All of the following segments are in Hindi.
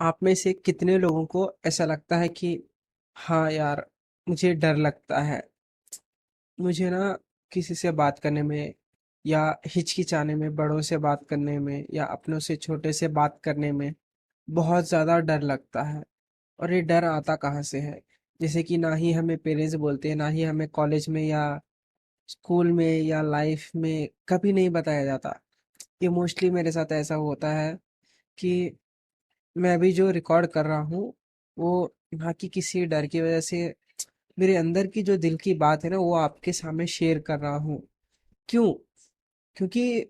आप में से कितने लोगों को ऐसा लगता है कि हाँ यार, मुझे डर लगता है, मुझे ना किसी से बात करने में या हिचकिचाने में, बड़ों से बात करने में या अपनों से छोटे से बात करने में बहुत ज़्यादा डर लगता है। और ये डर आता कहाँ से है? जैसे कि ना ही हमें पेरेंट्स बोलते हैं, ना ही हमें कॉलेज में या स्कूल में या लाइफ में कभी नहीं बताया जाता। ये मोस्टली मेरे साथ ऐसा होता है कि मैं अभी जो रिकॉर्ड कर रहा हूँ वो ना कि किसी डर की वजह से, मेरे अंदर की जो दिल की बात है ना वो आपके सामने शेयर कर रहा हूँ। क्यों? क्योंकि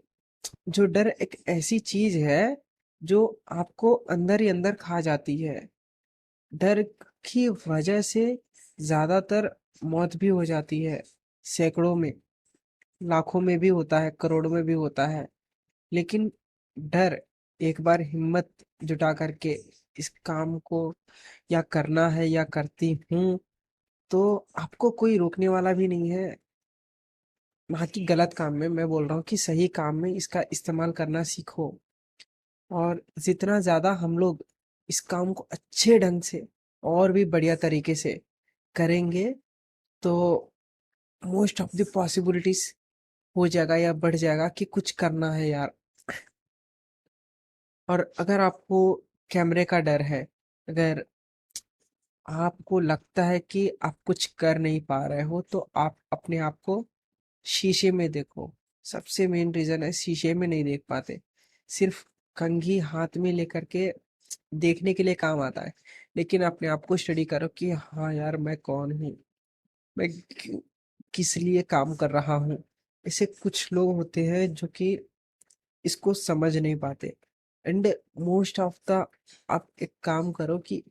जो डर एक ऐसी चीज है जो आपको अंदर ही अंदर खा जाती है। डर की वजह से ज्यादातर मौत भी हो जाती है, सैकड़ों में, लाखों में भी होता है, करोड़ों में भी होता है। लेकिन डर, एक बार हिम्मत जुटा करके इस काम को या करना है या करती हूँ, तो आपको कोई रोकने वाला भी नहीं है। ना कि गलत काम में, मैं बोल रहा हूँ कि सही काम में इसका इस्तेमाल करना सीखो। और जितना ज्यादा हम लोग इस काम को अच्छे ढंग से और भी बढ़िया तरीके से करेंगे, तो मोस्ट ऑफ द पॉसिबिलिटीज हो जाएगा या बढ़ जाएगा कि कुछ करना है यार। और अगर आपको कैमरे का डर है, अगर आपको लगता है कि आप कुछ कर नहीं पा रहे हो, तो आप अपने आप को शीशे में देखो। सबसे मेन रीजन है शीशे में नहीं देख पाते। सिर्फ कंघी हाथ में लेकर के देखने के लिए काम आता है, लेकिन अपने आप को स्टडी करो कि हाँ यार, मैं कौन हूँ, मैं किस लिए काम कर रहा हूँ। ऐसे कुछ लोग होते हैं जो कि इसको समझ नहीं पाते। एंड मोस्ट ऑफ द, आप एक काम करो कि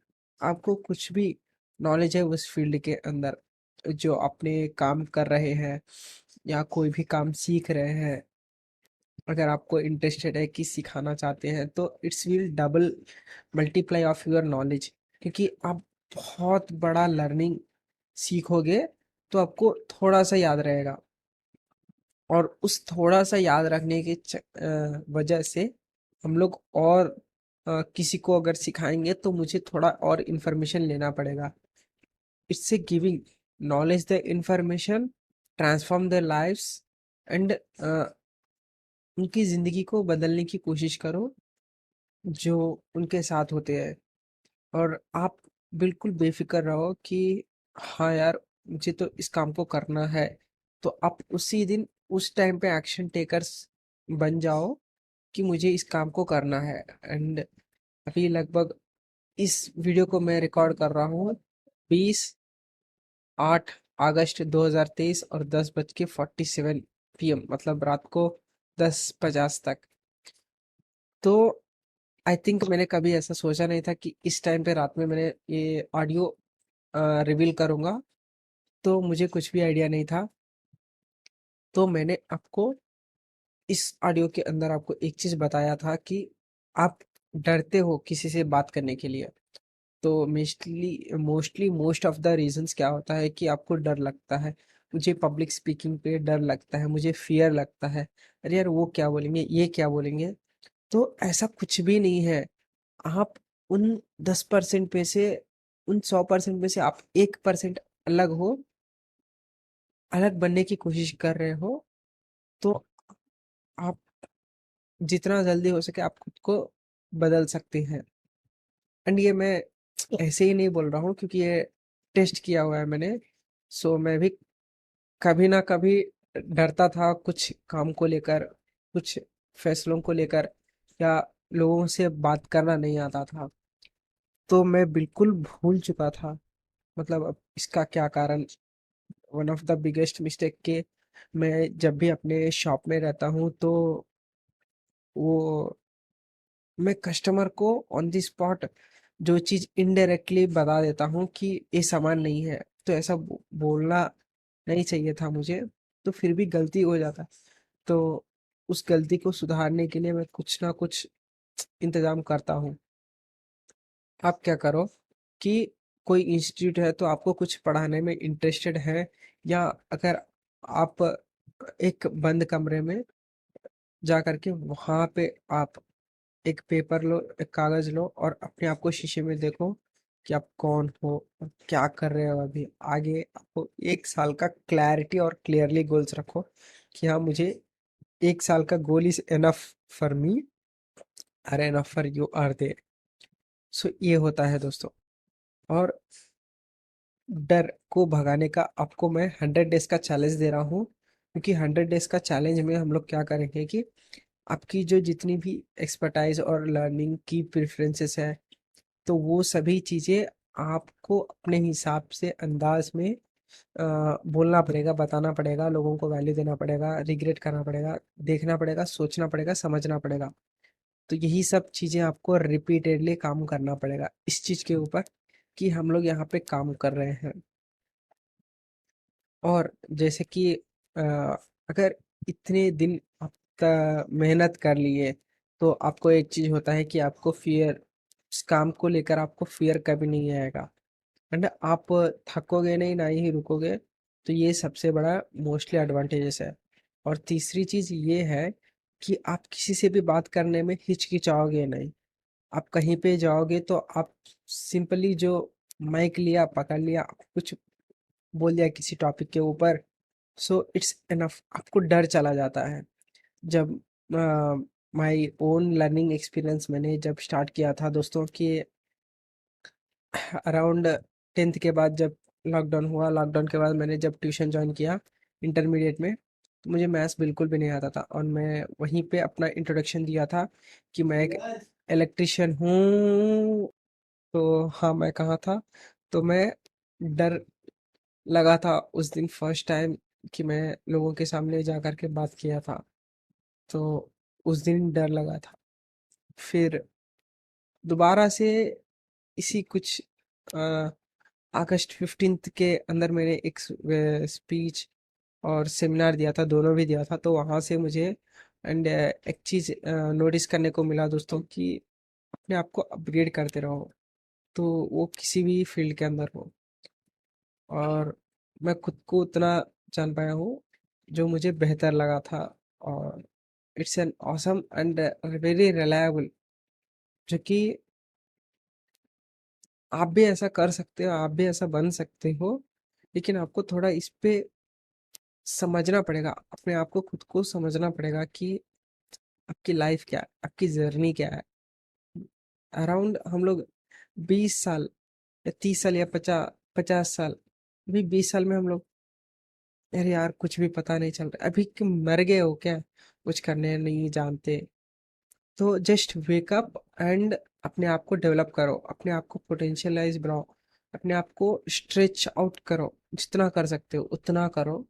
आपको कुछ भी नॉलेज है उस फील्ड के अंदर जो अपने काम कर रहे हैं या कोई भी काम सीख रहे हैं, अगर आपको इंटरेस्टेड है कि सिखाना चाहते हैं, तो it's will double multiply of your knowledge. क्योंकि आप बहुत बड़ा लर्निंग सीखोगे तो आपको थोड़ा सा याद रहेगा, और उस थोड़ा सा याद रखने की वजह से हम लोग और किसी को अगर सिखाएंगे तो मुझे थोड़ा और इन्फॉर्मेशन लेना पड़ेगा। It's a giving knowledge the information, transform the lives, and उनकी जिंदगी को बदलने की कोशिश करो जो उनके साथ होते हैं। और आप बिल्कुल बेफिक्र रहो कि हाँ यार, मुझे तो इस काम को करना है। तो आप उसी दिन उस टाइम पे एक्शन टेकर्स बन जाओ कि मुझे इस काम को करना है। एंड अभी लगभग इस वीडियो को मैं रिकॉर्ड कर रहा हूँ 28 अगस्त 2023 और 10:47 PM, मतलब रात को 10:50 तक। तो आई थिंक मैंने कभी ऐसा सोचा नहीं था कि इस टाइम पे रात में मैंने ये ऑडियो रिवील करूंगा। तो मुझे कुछ भी आइडिया नहीं था। तो मैंने आपको इस ऑडियो के अंदर आपको एक चीज बताया था कि आप डरते हो किसी से बात करने के लिए। तो मोस्ट ऑफ द रीजंस क्या होता है कि आपको डर लगता है। मुझे पब्लिक स्पीकिंग पे डर लगता है, मुझे फियर लगता है, अरे यार वो क्या बोलेंगे, ये क्या बोलेंगे। तो ऐसा कुछ भी नहीं है। आप उन 10% पे से, उन 100% में से आप 1% अलग हो, अलग बनने की कोशिश कर रहे हो। तो आप जितना जल्दी हो सके आप खुद को बदल सकते हैं। एंड ये मैं ऐसे ही नहीं बोल रहा हूँ, क्योंकि ये टेस्ट किया हुआ है मैंने। सो मैं भी कभी ना कभी डरता था कुछ काम को लेकर, कुछ फैसलों को लेकर, या लोगों से बात करना नहीं आता था। तो मैं बिल्कुल भूल चुका था, मतलब अब इसका क्या कारण। One of the biggest mistake के, मैं जब भी अपने शॉप में रहता हूँ तो वो मैं कस्टमर को ऑन द स्पॉट जो चीज इनडायरेक्टली बता देता हूँ कि ये सामान नहीं है। तो ऐसा बोलना नहीं चाहिए था मुझे, तो फिर भी गलती हो जाता। तो उस गलती को सुधारने के लिए मैं कुछ ना कुछ इंतजाम करता हूँ। आप क्या करो कि कोई इंस्टीट्यूट है तो आपको कुछ पढ़ाने में इंटरेस्टेड है, या अगर आप एक बंद कमरे में जा करके वहां पे आप एक पेपर लो, एक कागज लो और अपने आप को शीशे में देखो कि आप कौन हो और क्या कर रहे हो अभी आगे। आपको 1 साल का क्लैरिटी और क्लियरली गोल्स रखो कि हाँ, मुझे 1 साल का goal is enough for me और enough for you are there. So ये होता है दोस्तों। और डर को भगाने का आपको मैं 100 डेज का चैलेंज दे रहा हूँ, क्योंकि 100 डेज का चैलेंज में हम लोग क्या करेंगे कि आपकी जो जितनी भी एक्सपर्टाइज और लर्निंग की प्रेफरेंसेस है, तो वो सभी चीज़ें आपको अपने हिसाब से अंदाज में बोलना पड़ेगा, बताना पड़ेगा, लोगों को वैल्यू देना पड़ेगा, रिग्रेट करना पड़ेगा, देखना पड़ेगा, सोचना पड़ेगा, समझना पड़ेगा। तो यही सब चीज़ें आपको रिपीटेडली काम करना पड़ेगा इस चीज़ के ऊपर कि हम लोग यहाँ पे काम कर रहे हैं। और जैसे कि अ, अगर इतने दिन आप मेहनत कर लिए, तो आपको एक चीज़ होता है कि आपको फियर, उस काम को लेकर आपको फियर कभी नहीं आएगा, एंड आप थकोगे नहीं, ना ही रुकोगे। तो ये सबसे बड़ा मोस्टली एडवांटेजेस है। और तीसरी चीज़ ये है कि आप किसी से भी बात करने में हिचकिचाओगे नहीं। आप कहीं पे जाओगे तो आप सिंपली जो माइक लिया, पकड़ लिया, कुछ बोल दिया किसी टॉपिक के ऊपर, सो इट्स इनफ, आपको डर चला जाता है। जब माय ओन लर्निंग एक्सपीरियंस मैंने जब स्टार्ट किया था दोस्तों कि अराउंड 10th के बाद जब लॉकडाउन हुआ, लॉकडाउन के बाद मैंने जब ट्यूशन ज्वाइन किया इंटरमीडिएट में, तो मुझे मैथ्स बिल्कुल भी नहीं आता था और मैं वहीं पे अपना इंट्रोडक्शन दिया था कि मैं एक इलेक्ट्रिशियन हूँ। तो हाँ, मैं कहाँ था, तो मैं डर लगा था उस दिन फर्स्ट टाइम कि मैं लोगों के सामने जा कर के बात किया था। तो उस दिन डर लगा था। फिर दोबारा से इसी कुछ अ, अगस्त 15th के अंदर मैंने एक स्पीच और सेमिनार दिया था, दोनों भी दिया था। तो वहाँ से मुझे एंड एक चीज़ नोटिस करने को मिला दोस्तों कि अपने आप को अपग्रेड करते रहो, तो वो किसी भी फील्ड के अंदर हो। और मैं खुद को उतना जान पाया हूँ जो मुझे बेहतर लगा था। और it's an awesome and very reliable, जो कि आप भी ऐसा कर सकते हो, आप भी ऐसा बन सकते हो। लेकिन आपको थोड़ा इस पे समझना पड़ेगा, अपने आप को खुद को समझना पड़ेगा कि आपकी लाइफ क्या है, आपकी जर्नी क्या है। अराउंड हम लोग 20 साल या 30 साल या 50 साल, अभी 20 साल में हम लोग, अरे यार कुछ भी पता नहीं चल रहा, अभी कि मर गए हो क्या, कुछ करने नहीं जानते। तो जस्ट वेक अप एंड अपने आप को डेवलप करो, अपने आप को पोटेंशियलाइज बनाओ, अपने आप को स्ट्रेच आउट करो, जितना कर सकते हो उतना करो।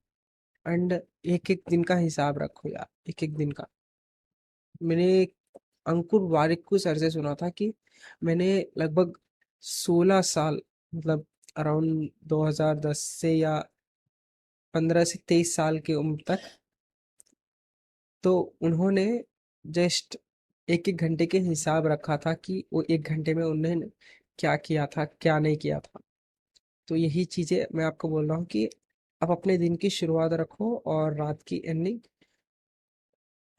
एंड एक एक दिन का हिसाब रखो यार, एक एक दिन का। मैंने अंकुर वारिकू सर से सुना था कि मैंने लगभग 16 साल, मतलब अराउंड 2010 से या 15 से 23 साल की उम्र तक, तो उन्होंने जस्ट एक एक घंटे के हिसाब रखा था कि वो एक घंटे में उन्होंने क्या किया था, क्या नहीं किया था। तो यही चीज़ें मैं आपको बोल रहा हूँ कि आप अपने दिन की शुरुआत रखो और रात की एंडिंग,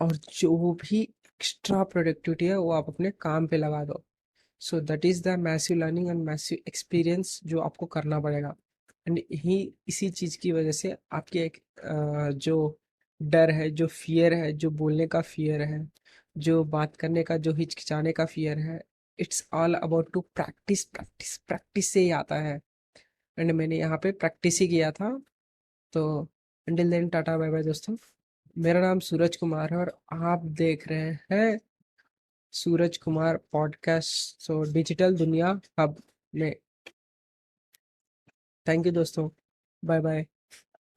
और जो भी एक्स्ट्रा प्रोडक्टिविटी है वो आप अपने काम पे लगा दो। So that is the massive learning and massive experience जो आपको करना पड़ेगा। एंड यही इसी चीज़ की वजह से आपके एक जो डर है, जो फियर है, जो बोलने का फियर है, जो बात करने का, जो हिचकिचाने का फियर है, it's all about to practice, practice, practice से ही आता है। एंड मैंने यहाँ पे प्रैक्टिस ही किया था। तो अंटिल देन, टाटा बाय बाय दोस्तों। मेरा नाम सूरज कुमार है और आप देख रहे हैं Suraj Kumar podcast, so digital Duniya hub में। थैंक यू दोस्तों, बाय बाय।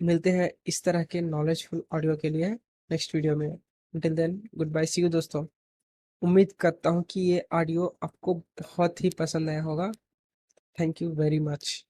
मिलते हैं इस तरह के नॉलेजफुल ऑडियो के लिए नेक्स्ट वीडियो में। until then, good bye, see you दोस्तों। उम्मीद करता हूँ कि ये ऑडियो आपको बहुत ही पसंद आया होगा। Thank you very much.